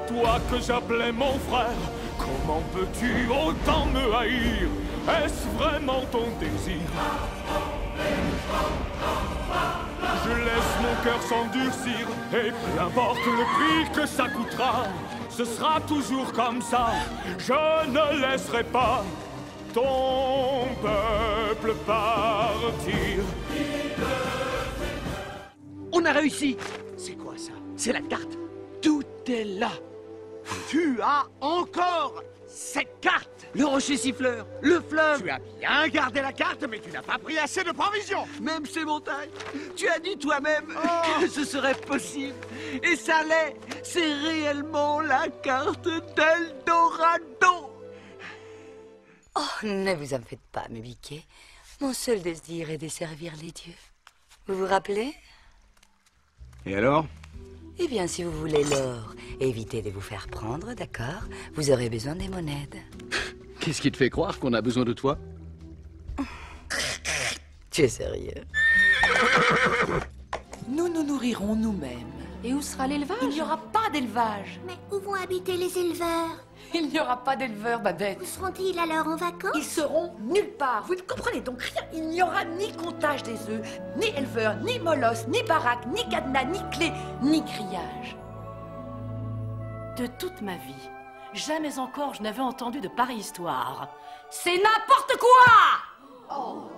Toi que j'appelais mon frère, comment peux-tu autant me haïr? Est-ce vraiment ton désir? Je laisse mon cœur s'endurcir, et peu importe le prix que ça coûtera, ce sera toujours comme ça. Je ne laisserai pas ton peuple partir. On a réussi! C'est quoi ça? C'est la carte! Tout est là! Tu as encore cette carte! Le rocher siffleur, le fleuve! Tu as bien gardé la carte, mais tu n'as pas pris assez de provisions! Même ces montagnes! Tu as dit toi-même que ce serait possible! Et ça l'est! C'est réellement la carte d'Eldorado! Oh, ne vous en faites pas, mes biquets. Mon seul désir est de servir les dieux. Vous vous rappelez? Et alors? Eh bien, si vous voulez l'or, évitez de vous faire prendre, d'accord? Vous aurez besoin des monèdes. Qu'est-ce qui te fait croire qu'on a besoin de toi? Tu es sérieux? Nous nous nourrirons nous-mêmes. Et où sera l'élevage? Il n'y aura pas d'élevage. Mais où vont habiter les éleveurs? Il n'y aura pas d'éleveurs, Babette. Où seront-ils alors en vacances? Ils seront nulle part. Vous ne comprenez donc rien. Il n'y aura ni comptage des œufs, ni éleveurs, ni molosse, ni baraque, ni cadenas, ni clé, ni grillage. De toute ma vie, jamais encore je n'avais entendu de pareille histoire. C'est n'importe quoi! Oh.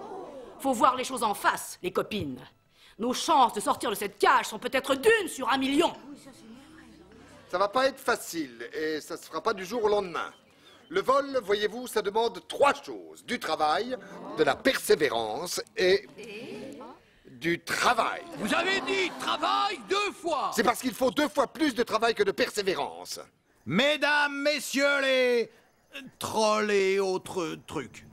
Faut voir les choses en face, les copines. Nos chances de sortir de cette cage sont peut-être d'une sur 1 million. Ça va pas être facile, et ça se fera pas du jour au lendemain. Le vol, voyez-vous, ça demande 3 choses. Du travail, de la persévérance et du travail. Vous avez dit travail 2 fois! C'est parce qu'il faut 2 fois plus de travail que de persévérance. Mesdames, messieurs les trolls et autres trucs.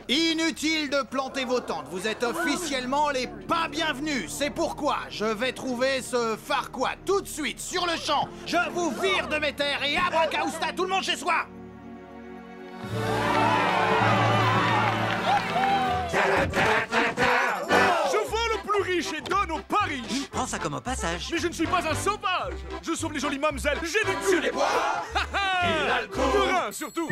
Inutile de planter vos tentes, vous êtes officiellement les pas bienvenus. C'est pourquoi je vais trouver ce Farquaad tout de suite, sur le champ. Je vous vire de mes terres et abracausta, tout le monde chez soi. Je vends le plus riche et donne aux pas riches. Prends ça comme un passage. Mais je ne suis pas un sauvage. Je sauve les jolies mamzelles. J'ai du cul. Sur les bois. Et l'alcool. Terrain, surtout.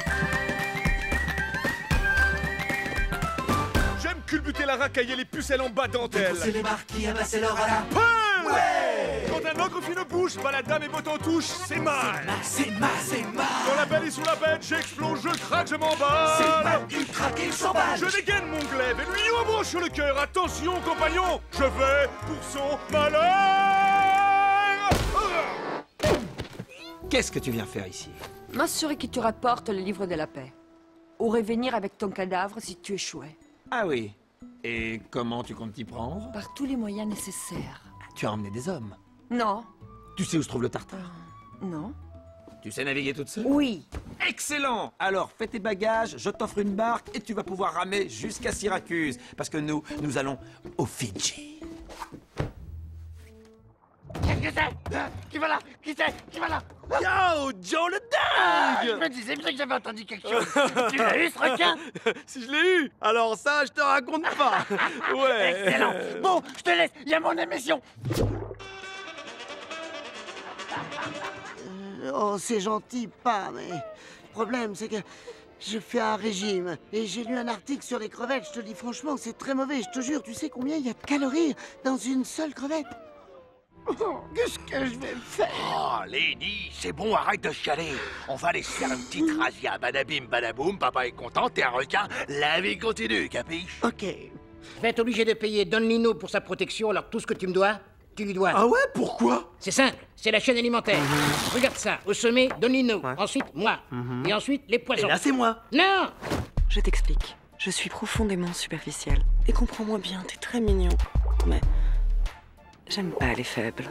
J'aime culbuter la racaille et les pucelles en bas dentelle. C'est les marquis, amasser leur à la... Pain. Ouais. Quand un ogre fine bouche, pas la dame et botte en touche, c'est mal. C'est mal, c'est mal. Quand la belle est sous la bête, j'explose, je craque, je m'emballe. C'est mal, il craque, il s'emballe. Je dégaine mon glaive et lui embranche le cœur. Attention, compagnon, je vais pour son malheur. Qu'est-ce que tu viens faire ici? M'assurer qu'il te rapporte le livre de la paix. Ou revenir avec ton cadavre si tu échouais. Ah oui. Et comment tu comptes t'y prendre? Par tous les moyens nécessaires. Tu as emmené des hommes. Non. Tu sais où se trouve le Tartare? Non. Tu sais naviguer toute seule? Oui. Excellent! Alors fais tes bagages, je t'offre une barque et tu vas pouvoir ramer jusqu'à Syracuse. Parce que nous allons au Fidji. Qu'est-ce que c'est? Qui va là? Qui c'est? Qui va là? Yo, Joe le dingue! Je me disais bien que j'avais entendu quelque chose. Tu l'as eu, ce requin? Si je l'ai eu, alors ça, je te raconte pas. Ouais. Excellent. Bon, je te laisse, il y a mon émission. Oh, c'est gentil, pas, mais... Le problème, c'est que je fais un régime. Et j'ai lu un article sur les crevettes, je te le dis franchement, c'est très mauvais, je te jure. Tu sais combien il y a de calories dans une seule crevette? Oh, qu'est-ce que je vais faire? Oh, Lady, c'est bon, arrête de chialer. On va aller se faire une petite razzia. Badabim, badaboum, papa est content, t'es un requin. La vie continue, capiche? Ok. Je vais être obligé de payer Don Lino pour sa protection, alors tout ce que tu me dois, tu lui dois. Ah ouais, pourquoi? C'est simple, c'est la chaîne alimentaire. Regarde ça, au sommet, Don Lino, ensuite moi, et ensuite les poissons. Et là, c'est moi. Non! Je t'explique. Je suis profondément superficielle. Et comprends-moi bien, t'es très mignon. Mais j'aime pas les faibles.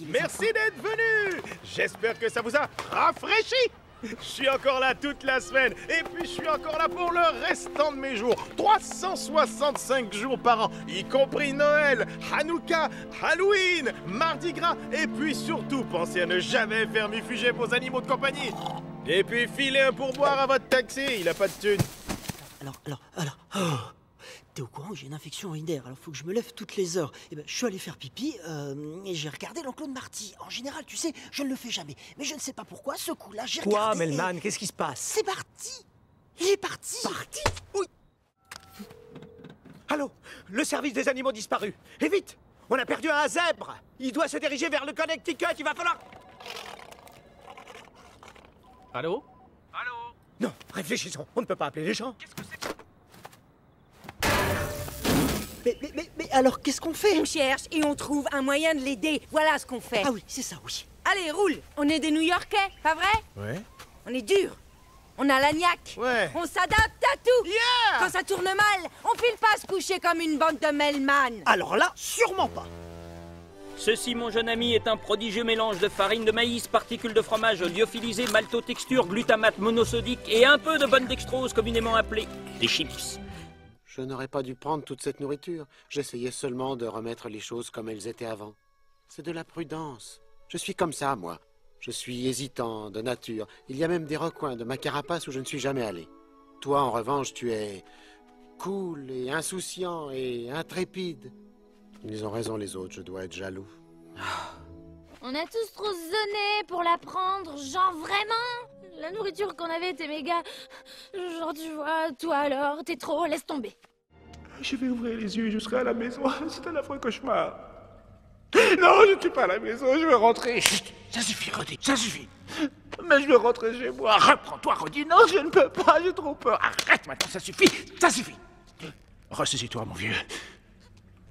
Merci d'être venu. J'espère que ça vous a rafraîchi. Je suis encore là toute la semaine, et puis je suis encore là pour le restant de mes jours. 365 jours par an, y compris Noël, Hanouka, Halloween, Mardi Gras, et puis surtout, pensez à ne jamais faire mifuger vos animaux de compagnie. Et puis filez un pourboire à votre taxi, il a pas de thune. Alors... Oh. T'es au courant que j'ai une infection urinaire, alors faut que je me lève toutes les heures. Et ben, je suis allé faire pipi et j'ai regardé l'Enclos de Marty. En général, tu sais, je ne le fais jamais. Mais je ne sais pas pourquoi, ce coup-là, j'ai regardé... Quoi, Melman, qu'est-ce qui se passe? C'est parti. Il est parti. Parti? Oui. Allô? Le service des animaux disparus. Et vite! On a perdu un zèbre. Il doit se diriger vers le Connecticut, il va falloir... Allô? Allô? Non, réfléchissons, on ne peut pas appeler les gens. Qu'est-ce que c'est? Mais alors, qu'est-ce qu'on fait? On cherche et on trouve un moyen de l'aider. Voilà ce qu'on fait. Ah oui, c'est ça, oui. Allez, roule. On est des New-Yorkais, pas vrai? Ouais. On est dur. On a la niaque. Ouais. On s'adapte à tout. Yeah! Quand ça tourne mal, on file pas se coucher comme une bande de Melman. Alors là, sûrement pas. Ceci, mon jeune ami, est un prodigieux mélange de farine de maïs, particules de fromage lyophilisées, maltotexture, glutamate monosodique et un peu de bonne dextrose communément appelée des chips. Je n'aurais pas dû prendre toute cette nourriture. J'essayais seulement de remettre les choses comme elles étaient avant. C'est de la prudence. Je suis comme ça, moi. Je suis hésitant de nature. Il y a même des recoins de ma carapace où je ne suis jamais allé. Toi, en revanche, tu es cool et insouciant et intrépide. Ils ont raison, les autres. Je dois être jaloux. On a tous trop zoné pour la prendre, genre vraiment. La nourriture qu'on avait était méga... Genre tu vois, toi alors, t'es trop, laisse tomber. Je vais ouvrir les yeux et je serai à la maison. C'est un affreux cauchemar. Non, je ne suis pas à la maison, je veux rentrer. Chut, ça suffit, Roddy, ça suffit. Mais je veux rentrer chez moi. Reprends-toi, Roddy. Non, je ne peux pas, j'ai trop peur. Arrête maintenant, ça suffit, ça suffit. Ressaisis-toi, mon vieux.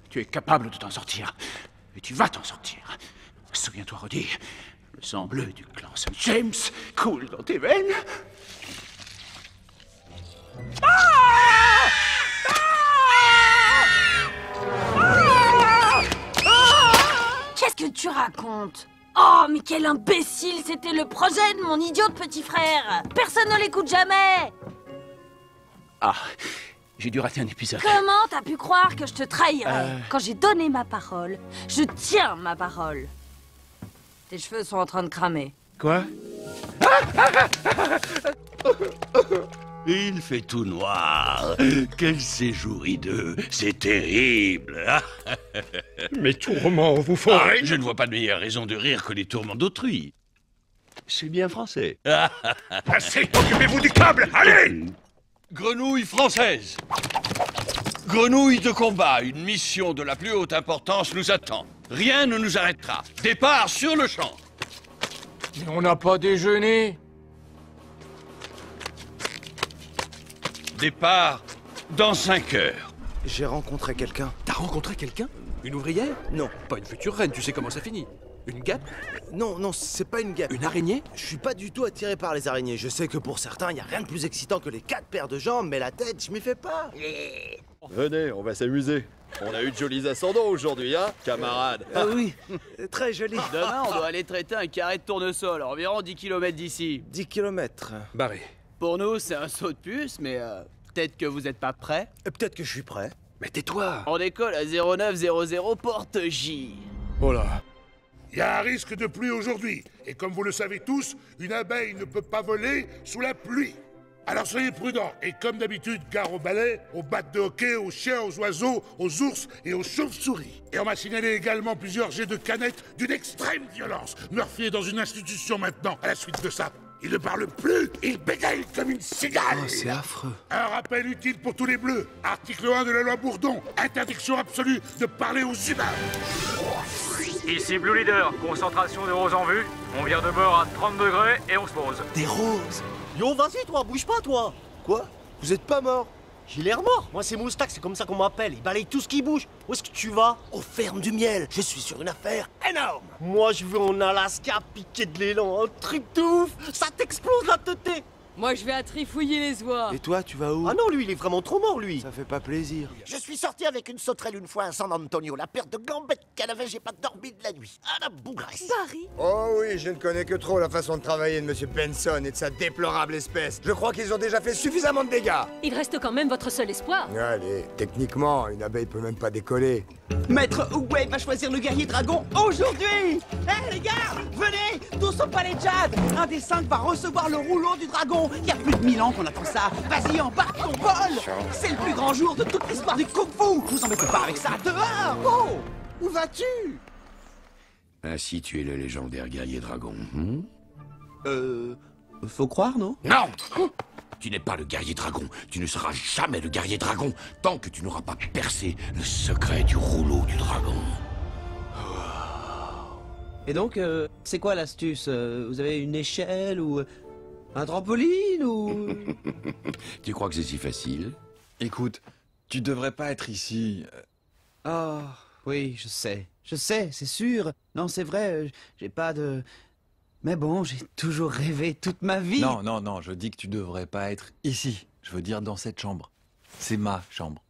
Tu es capable de t'en sortir. Et tu vas t'en sortir. Souviens-toi, Roddy, le sang bleu du clan St. James coule dans tes veines. Qu'est-ce que tu racontes? Oh, mais quel imbécile! C'était le projet de mon idiot de petit frère! Personne ne l'écoute jamais! Ah, j'ai dû rater un épisode. Comment t'as pu croire que je te trahirais? Quand j'ai donné ma parole, je tiens ma parole. Tes cheveux sont en train de cramer. Quoi? Il fait tout noir. Quel séjour hideux. C'est terrible. Mes tourments vous font rire. Je ne vois pas de meilleure raison de rire que les tourments d'autrui. C'est bien français. Assez, occupez-vous du câble, allez! Grenouille française. Grenouille de combat, une mission de la plus haute importance nous attend. Rien ne nous arrêtera. Départ sur le champ. Mais on n'a pas déjeuné. Départ dans 5 heures. J'ai rencontré quelqu'un. T'as rencontré quelqu'un? Une ouvrière? Non. Pas une future reine, tu sais comment ça finit. Une guêpe? Non, c'est pas une guêpe. Une araignée? Je suis pas du tout attiré par les araignées. Je sais que pour certains, y a rien de plus excitant que les 4 paires de jambes, mais la tête, je m'y fais pas. Venez, on va s'amuser. On a eu de jolis ascendants aujourd'hui, hein, camarades? Ah oui, très joli. Demain, on doit aller traiter un carré de tournesol, environ 10 km d'ici. 10 km. Barré. Pour nous, c'est un saut de puce, mais peut-être que vous êtes pas prêts. Peut-être que je suis prêt. Mais tais-toi. On décolle à 0900 porte J. Oh là. Il y a un risque de pluie aujourd'hui. Et comme vous le savez tous, une abeille ne peut pas voler sous la pluie. Alors soyez prudents. Et comme d'habitude, gare aux balais, aux battes de hockey, aux chiens, aux oiseaux, aux ours et aux chauves-souris. Et on m'a signalé également plusieurs jets de canettes d'une extrême violence. Murphy est dans une institution maintenant, à la suite de ça. Il ne parle plus, il bégaye comme une cigale. Oh, c'est affreux. Un rappel utile pour tous les bleus. Article 1 de la loi Bourdon. Interdiction absolue de parler aux humains. Ici Blue Leader, concentration de roses en vue. On vient de bord à 30 degrés et on se pose. Des roses. Yo, vas-y, toi, bouge pas, toi. Quoi? Vous êtes pas mort? J'ai l'air mort. Moi, c'est Moustache, c'est comme ça qu'on m'appelle. Il balaye tout ce qui bouge. Où est-ce que tu vas? Aux fermes du miel. Je suis sur une affaire énorme. Moi, je vais en Alaska piquer de l'élan. Un truc de ouf. Ça t'explose la tête. Moi, je vais à trifouiller les oies. Et toi, tu vas où? Ah non, lui, il est vraiment trop mort, lui. Ça fait pas plaisir. Je suis sorti avec une sauterelle une fois à San Antonio. La paire de gambettes qu'elle avait, j'ai pas dormi de la nuit. Ah, la bougresse. Barry. Oh oui, je ne connais que trop la façon de travailler de Monsieur Benson et de sa déplorable espèce. Je crois qu'ils ont déjà fait suffisamment de dégâts. Il reste quand même votre seul espoir. Allez, techniquement, une abeille peut même pas décoller. Maître Oogway va choisir le guerrier dragon aujourd'hui. Hé les gars, venez, tous au palais de Jade. Un des 5 va recevoir le rouleau du dragon. Il y a plus de 1000 ans qu'on attend ça. Vas-y, embarque ton vol. C'est le plus grand jour de toute l'histoire du kung-fu. Vous embêtez pas avec ça, dehors. Oh, où vas-tu? Ainsi tu es le légendaire guerrier dragon. Faut croire, non? Non. Tu n'es pas le guerrier dragon. Tu ne seras jamais le guerrier dragon tant que tu n'auras pas percé le secret du rouleau du dragon. Et donc, c'est quoi l'astuce? Vous avez une échelle ou un trampoline ou... Tu crois que c'est si facile? Écoute, tu devrais pas être ici. Oh, oui, je sais, c'est sûr. Non, c'est vrai, j'ai pas de... Mais bon, j'ai toujours rêvé toute ma vie. Non, non, non, je dis que tu devrais pas être ici. Je veux dire dans cette chambre. C'est ma chambre.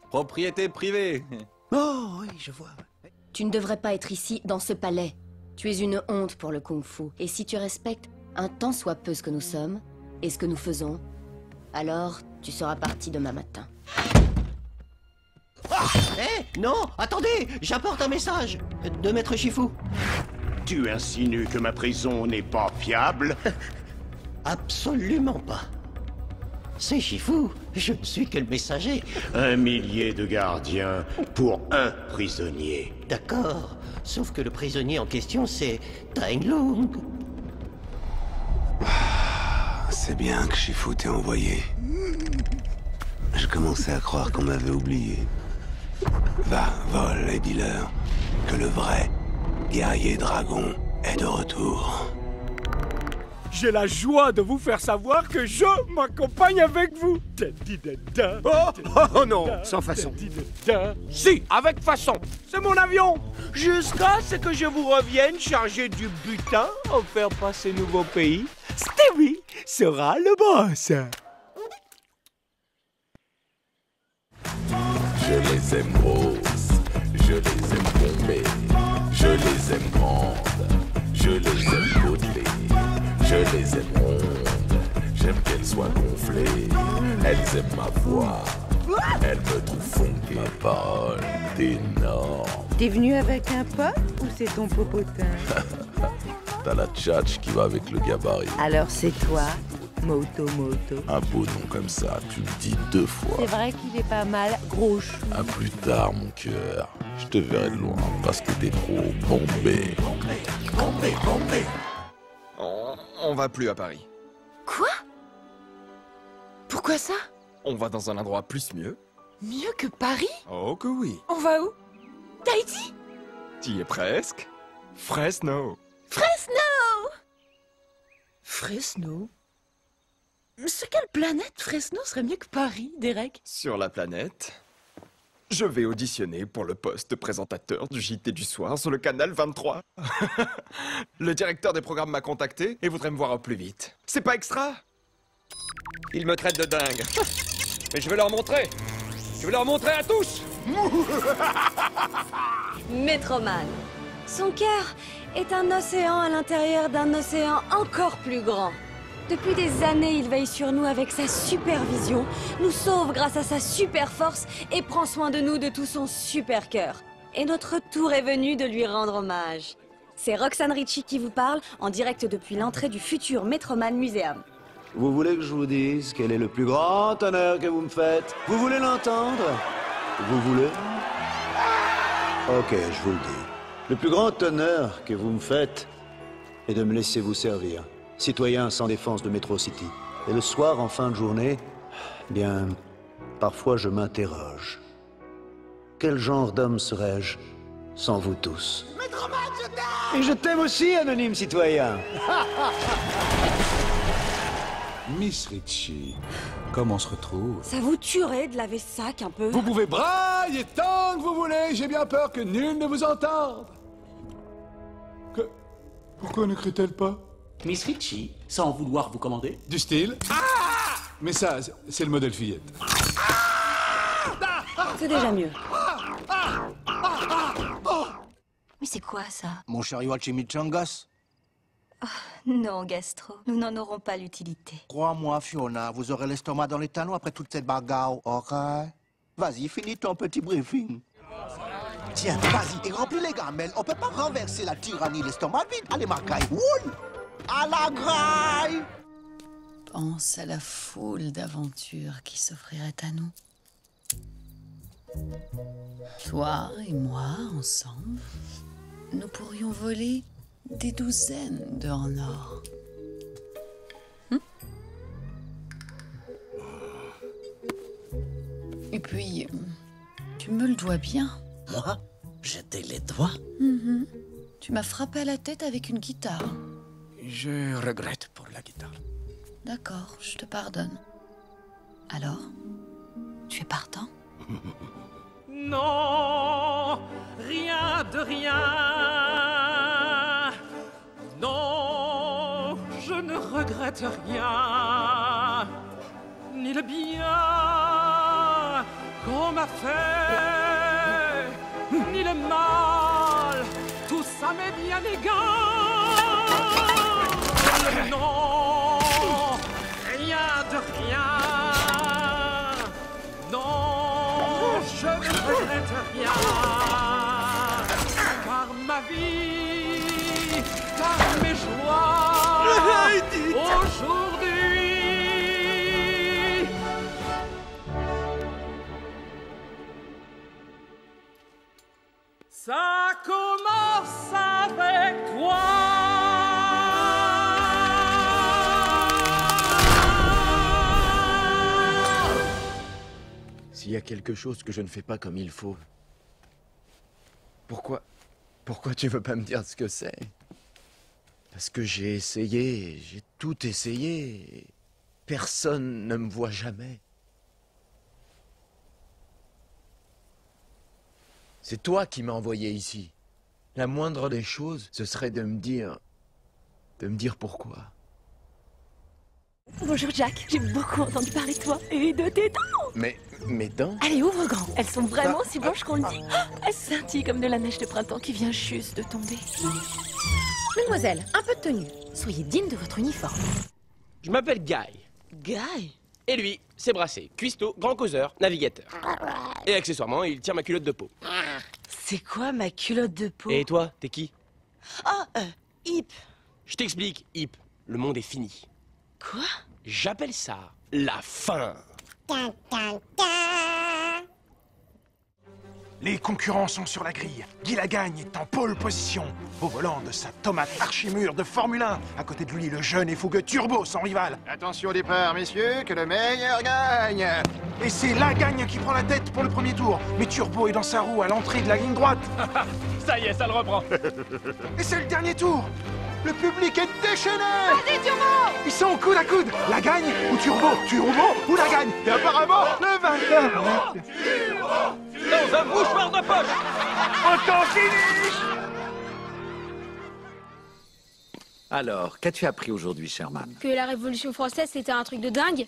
Propriété privée. Oh, oui, je vois. Tu ne devrais pas être ici, dans ce palais. Tu es une honte pour le kung-fu. Et si tu respectes un tant soit peu ce que nous sommes et ce que nous faisons, alors tu seras parti demain matin. Non, attendez, j'apporte un message de Maître Shifu. Tu insinues que ma prison n'est pas fiable? Absolument pas. C'est Shifu, je ne suis que le messager. 1 millier de gardiens pour un prisonnier. D'accord, sauf que le prisonnier en question, c'est Tai Lung. C'est bien que Shifu t'ait envoyé. Je commençais à croire qu'on m'avait oublié. Va, vole et dis-leur que le vrai guerrier dragon est de retour. J'ai la joie de vous faire savoir que je m'accompagne avec vous. Oh non, sans façon. Si, avec façon. C'est mon avion. Jusqu'à ce que je vous revienne chargé du butin offert par ces nouveaux pays. Stevie sera le boss. Je les aime grosses, je les aime bombées, je les aime grandes, je les aime modelées, je les aime rondes, j'aime qu'elles soient gonflées, elles aiment ma voix, elles me trouvent funky, ma parole énorme. T'es venu avec un pote ou c'est ton popotin? T'as la tchatch qui va avec le gabarit. Alors c'est toi, Moto. Un beau nom comme ça, tu me dis 2 fois. C'est vrai qu'il est pas mal, gros chou. À plus tard, mon cœur. Je te verrai de loin parce que t'es trop bombé. Bombé. On va plus à Paris. Quoi? Pourquoi ça? On va dans un endroit plus mieux. Mieux que Paris? Oh que oui. On va où? Tahiti? T'y es presque. Fresno. Fresno? Sur quelle planète Fresno serait mieux que Paris, Derek? Sur la planète, je vais auditionner pour le poste de présentateur du JT du soir sur le canal 23. Le directeur des programmes m'a contacté et voudrait me voir au plus vite. C'est pas extra? Ils me traitent de dingue. Mais je vais leur montrer. Je vais leur montrer à tous. Métroman. Son cœur est un océan à l'intérieur d'un océan encore plus grand. Depuis des années, il veille sur nous avec sa supervision, nous sauve grâce à sa super force et prend soin de nous de tout son super cœur. Et notre tour est venu de lui rendre hommage. C'est Roxane Ritchie qui vous parle, en direct depuis l'entrée du futur Metroman Museum. Vous voulez que je vous dise quel est le plus grand honneur que vous me faites? Vous voulez l'entendre? Vous voulez? Ok, je vous le dis. Le plus grand honneur que vous me faites est de me laisser vous servir. Citoyen sans défense de Metro City. Et le soir, en fin de journée, bien, parfois je m'interroge. Quel genre d'homme serais-je sans vous tous? Et je t'aime aussi, anonyme citoyen. Miss Ritchie, comment on se retrouve? Ça vous tuerait de laver ce sac un peu? Vous pouvez brailler tant que vous voulez, j'ai bien peur que nul ne vous entende. Pourquoi ne crie-t-elle pas? Miss Ritchie, sans vouloir vous commander? Du style. Mais ça, c'est le modèle fillette. C'est déjà mieux. Mais c'est quoi ça? Mon chariot à chimichangas. Non, Gastro, nous n'en aurons pas l'utilité. Crois-moi, Fiona, vous aurez l'estomac dans les talons après toute cette bagarre, ok? Vas-y, finis ton petit briefing. Tiens, vas-y, et remplis les gamelles. On peut pas renverser la tyrannie, l'estomac vide. Allez, Marcaille, woul! À la graille! Pense à la foule d'aventures qui s'offriraient à nous. Toi et moi, ensemble, nous pourrions voler des douzaines d'œufs en or. Et puis, tu me le dois bien. Moi? Je te les dois? Tu m'as frappé à la tête avec une guitare. Je regrette pour la guitare. D'accord, je te pardonne. Alors, tu es partant? Non, rien de rien. Non, je ne regrette rien. Ni le bien qu'on m'a fait, ni le mal. Tout ça m'est bien égal. Non, rien de rien. Non, je ne regrette rien. Car ma vie, car mes joies, aujourd'hui. Ça commence avec toi. S'il y a quelque chose que je ne fais pas comme il faut, pourquoi tu veux pas me dire ce que c'est? Parce que j'ai essayé, j'ai tout essayé. Personne ne me voit jamais. C'est toi qui m'as envoyé ici. La moindre des choses, ce serait de me dire pourquoi. Bonjour Jack, j'ai beaucoup entendu parler de toi et de tes dents. Mais mes dents? Allez, ouvre grand. Elles sont vraiment si blanches qu'on le dit. Elles scintillent comme de la neige de printemps qui vient juste de tomber. Mademoiselle, un peu de tenue. Soyez digne de votre uniforme. Je m'appelle Guy. Guy? Et lui, c'est Brassé, cuistot, grand causeur, navigateur. Et accessoirement, il tient ma culotte de peau. C'est quoi ma culotte de peau? Et toi, t'es qui? Oh, Hip. Je t'explique, Hip, le monde est fini. Quoi? J'appelle ça la fin. Les concurrents sont sur la grille. Guy Lagagne est en pole position, au volant de sa tomate archimure de Formule 1. À côté de lui, le jeune et fougueux Turbo, son rival. Attention au départ, messieurs, que le meilleur gagne. Et c'est Lagagne qui prend la tête pour le premier tour. Mais Turbo est dans sa roue à l'entrée de la ligne droite. Ça y est, ça le reprend. Et c'est le dernier tour. Le public est déchaîné. Vas-y, Turbo! Ils sont coude à coude. Lagagne ou Turbo? Turbo ou Lagagne? Et apparemment, le vainqueur... Dans un mouchoir de poche! Autant finish! Alors, qu'as-tu appris aujourd'hui, Sherman? Que la Révolution française, c'était un truc de dingue.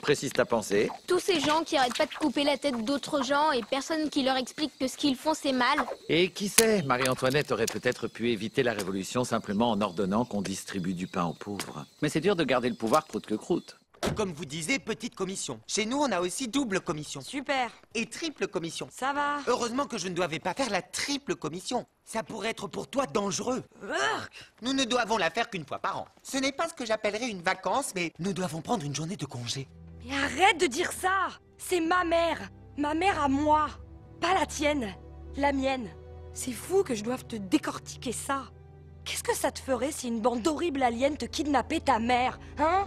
Précise ta pensée. Tous ces gens qui arrêtent pas de couper la tête d'autres gens et personne qui leur explique que ce qu'ils font, c'est mal. Et qui sait, Marie-Antoinette aurait peut-être pu éviter la Révolution simplement en ordonnant qu'on distribue du pain aux pauvres. Mais c'est dur de garder le pouvoir croûte que croûte. Comme vous disiez, petite commission. Chez nous, on a aussi double commission. Super. Et triple commission. Ça va. Heureusement que je ne devais pas faire la triple commission. Ça pourrait être pour toi dangereux. Nous ne devons la faire qu'une fois par an. Ce n'est pas ce que j'appellerais une vacance, mais nous devons prendre une journée de congé. Mais arrête de dire ça. C'est ma mère à moi. Pas la tienne, la mienne. C'est fou que je doive te décortiquer ça. Qu'est-ce que ça te ferait si une bande d'horribles aliens te kidnappait ta mère, hein?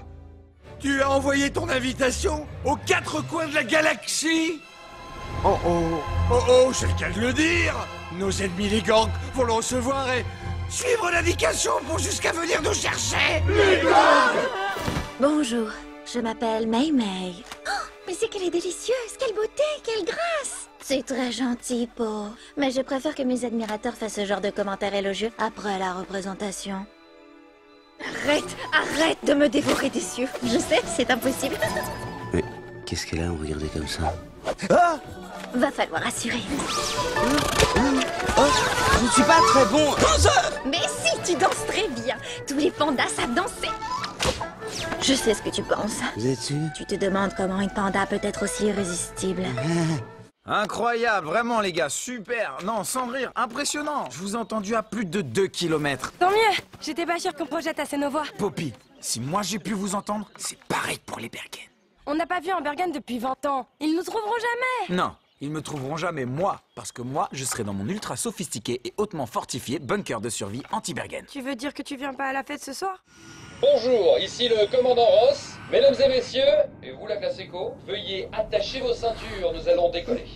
Tu as envoyé ton invitation aux quatre coins de la galaxie? Oh oh, oh oh, c'est le cas de le dire. Nos ennemis les gangs vont le recevoir et suivre l'indication pour jusqu'à venir nous chercher. Les gangs! Bonjour, je m'appelle Mei Mei. Oh, mais c'est qu'elle est délicieuse, quelle beauté, quelle grâce! C'est très gentil, Po. Mais je préfère que mes admirateurs fassent ce genre de commentaires élogieux après la représentation. Arrête de me dévorer des yeux. Je sais, c'est impossible. Mais qu'est-ce qu'elle a à me regarder comme ça? Ah! Va falloir assurer. Je ne suis pas très bon. Mais si, tu danses très bien. Tous les pandas savent danser. Je sais ce que tu penses. Vous êtes sûr? Tu te demandes comment une panda peut être aussi irrésistible. Incroyable, vraiment les gars, super. Non, sans rire, impressionnant. Je vous ai entendu à plus de 2 km. Tant mieux. J'étais pas sûre qu'on projette assez nos voix. Poppy, si moi j'ai pu vous entendre, c'est pareil pour les Bergen. On n'a pas vu en Bergen depuis 20 ans. Ils nous trouveront jamais. Non, ils me trouveront jamais moi, parce que moi, je serai dans mon ultra sophistiqué et hautement fortifié bunker de survie anti-Bergen. Tu veux dire que tu viens pas à la fête ce soir? Bonjour, ici le commandant Ross. Mesdames et messieurs, et vous la classe éco, veuillez attacher vos ceintures, nous allons décoller.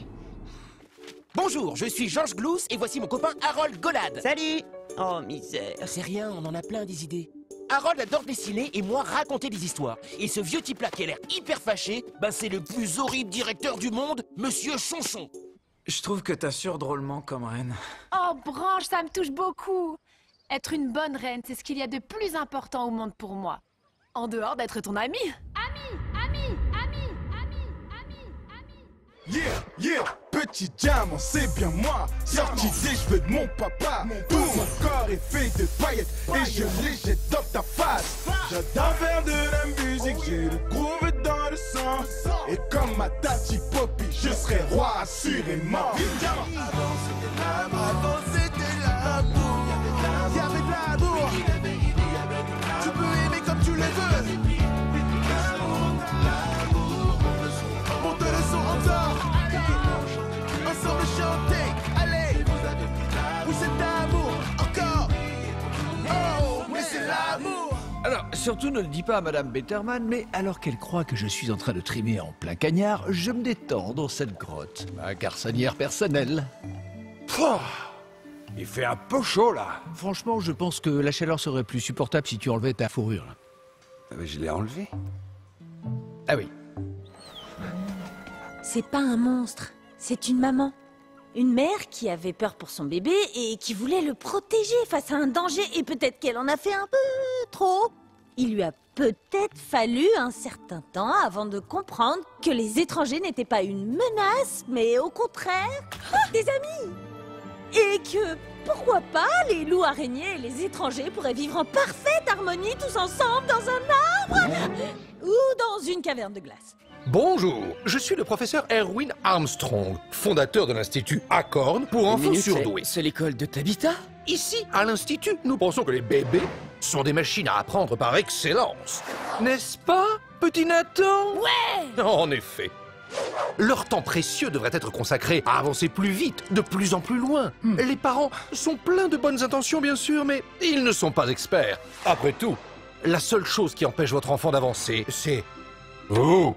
Bonjour, je suis Georges Glous et voici mon copain Harold Golad. Salut! Oh, misère. C'est rien, on en a plein des idées. Harold adore dessiner et moi raconter des histoires. Et ce vieux type-là qui a l'air hyper fâché, bah c'est le plus horrible directeur du monde, Monsieur Chonchon. Je trouve que t'assures drôlement comme reine. Oh, branche, ça me touche beaucoup. Être une bonne reine, c'est ce qu'il y a de plus important au monde pour moi. En dehors d'être ton ami. Yeah, petit diamant, c'est bien moi. Sorti des cheveux de mon papa. Tout mon corps est fait de paillettes et je les jette dans ta face. J'adore faire de la musique, j'ai le groove dans le sang. Et comme ma tati Poppy, je serai roi assurément. Avant c'était l'amour. Y'avait de l'amour. Tu peux aimer comme tu le veux. Monte le son encore. Ensemble chanter. Allez. Oui c'est l'amour. Encore. Oh, mais c'est l'amour. Alors, surtout ne le dis pas à Madame Betterman, mais alors qu'elle croit que je suis en train de trimer en plein cagnard, je me détends dans cette grotte. Ma garçonnière personnelle. Pouah, il fait un peu chaud, là. Franchement, je pense que la chaleur serait plus supportable si tu enlevais ta fourrure. Je l'ai enlevé. Ah oui. C'est pas un monstre, c'est une maman. Une mère qui avait peur pour son bébé et qui voulait le protéger face à un danger et peut-être qu'elle en a fait un peu trop. Il lui a peut-être fallu un certain temps avant de comprendre que les étrangers n'étaient pas une menace, mais au contraire, des amis. Et que, pourquoi pas, les loups araignées et les étrangers pourraient vivre en parfaite harmonie tous ensemble dans un arbre ou dans une caverne de glace. Bonjour, je suis le professeur Erwin Armstrong, fondateur de l'Institut Acorn pour enfants surdoués. C'est l'école de Tabitha? Ici, à l'Institut, nous pensons que les bébés sont des machines à apprendre par excellence. N'est-ce pas, petit Nathan? Ouais! En effet. Leur temps précieux devrait être consacré à avancer plus vite, de plus en plus loin. Les parents sont pleins de bonnes intentions, bien sûr, mais ils ne sont pas experts. Après tout, la seule chose qui empêche votre enfant d'avancer, c'est vous.